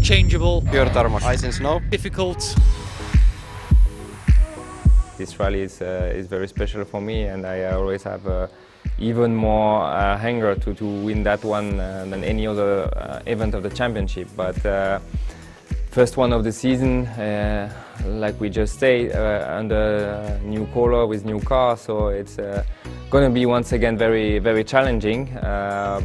changeable, pure tarmac, ice and snow, difficult. This rally is very special for me, and I always have even more hunger to win that one than any other event of the championship. But first one of the season, like we just say, under new color with new car, so it's going to be once again very challenging. Yeah,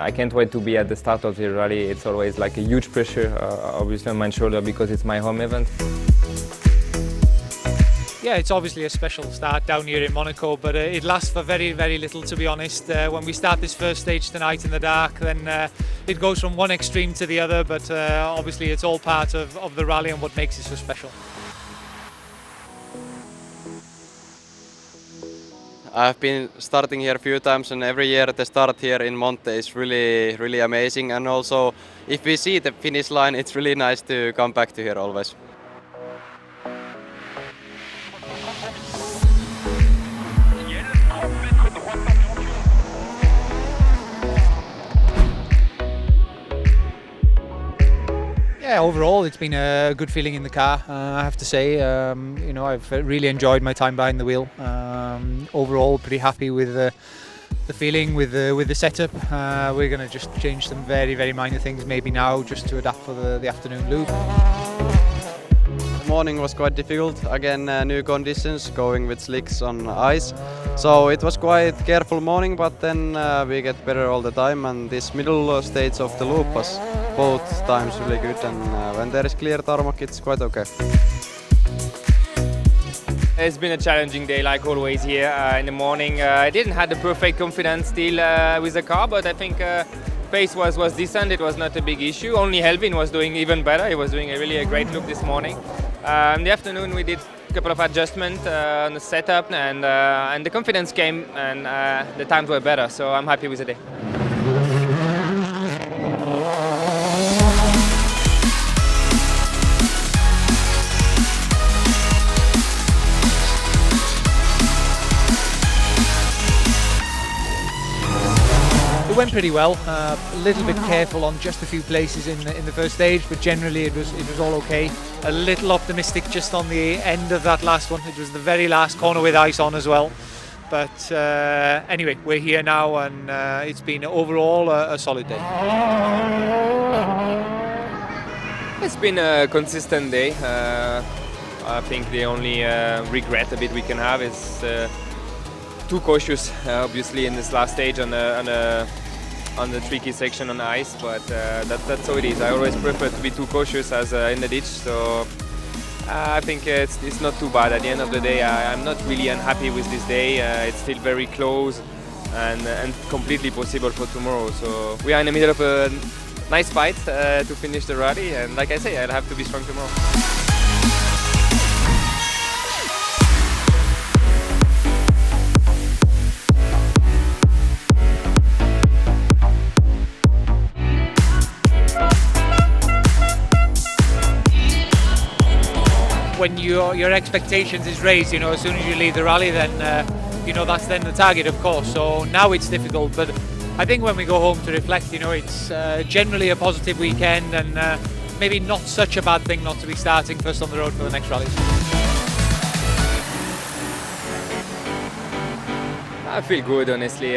I can't wait to be at the start of the rally. It's always like a huge pressure, obviously on my shoulder, because it's my home event. Yeah, it's obviously a special start down here in Monaco, but it lasts for very little, to be honest. When we start this first stage tonight in the dark, then it goes from one extreme to the other, but obviously it's all part of the rally and what makes it so special. I've been starting here a few times, and every year the start here in Monte is really amazing, and also if we see the finish line, it's really nice to come back to here always. Yeah, overall it's been a good feeling in the car, I have to say. You know, I've really enjoyed my time behind the wheel. Overall, pretty happy with the feeling, with the setup. We're going to just change some very minor things maybe now, just to adapt for the afternoon loop. The morning was quite difficult. Again, new conditions, going with slicks on ice. So it was quite careful morning, but then we get better all the time, and this middle stage of the loop was both times really good, and when there is clear tarmac, it's quite okay. It's been a challenging day, like always here in the morning. I didn't have the perfect confidence still with the car, but I think pace was decent. It was not a big issue. Only Elvin was doing even better. He was doing a great loop this morning. In the afternoon we did a couple of adjustments on the setup, and the confidence came, and the times were better, so I'm happy with the day. It went pretty well. A little bit careful on just a few places in the first stage, but generally it was all okay. A little optimistic just on the end of that last one. It was the very last corner with ice on as well. But anyway, we're here now, and it's been overall a solid day. It's been a consistent day. I think the only regret a bit we can have is too cautious, obviously, in this last stage on the tricky section on the ice, but that's how it is. I always prefer to be too cautious as in the ditch, so I think it's not too bad. At the end of the day, I'm not really unhappy with this day. It's still very close and completely possible for tomorrow. So we are in the middle of a nice fight to finish the rally, and like I say, I'll have to be strong tomorrow. When your expectations is raised, you know, as soon as you leave the rally, then you know, that's then the target, of course. So now it's difficult, but I think when we go home to reflect, you know, it's generally a positive weekend, and maybe not such a bad thing not to be starting first on the road for the next rally. I feel good, honestly.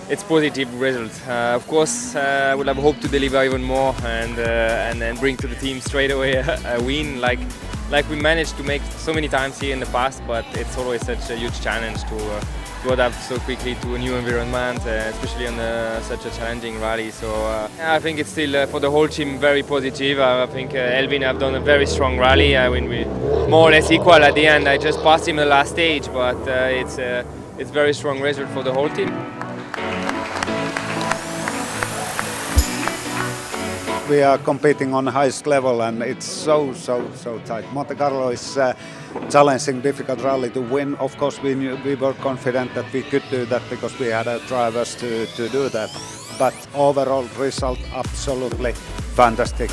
It's positive results. Of course, I would have hoped to deliver even more and then bring to the team straight away a win, like we managed to make so many times here in the past. But it's always such a huge challenge to adapt so quickly to a new environment, especially on such a challenging rally. So I think it's still for the whole team very positive. I think Elvin have done a very strong rally. I mean, we more or less equal at the end. I just passed him in the last stage, but it's very strong result for the whole team. We are competing on the highest level, and it's so tight. Monte-Carlo is challenging, difficult rally to win. Of course, we were confident that we could do that because we had drivers to do that. But overall result, absolutely fantastic.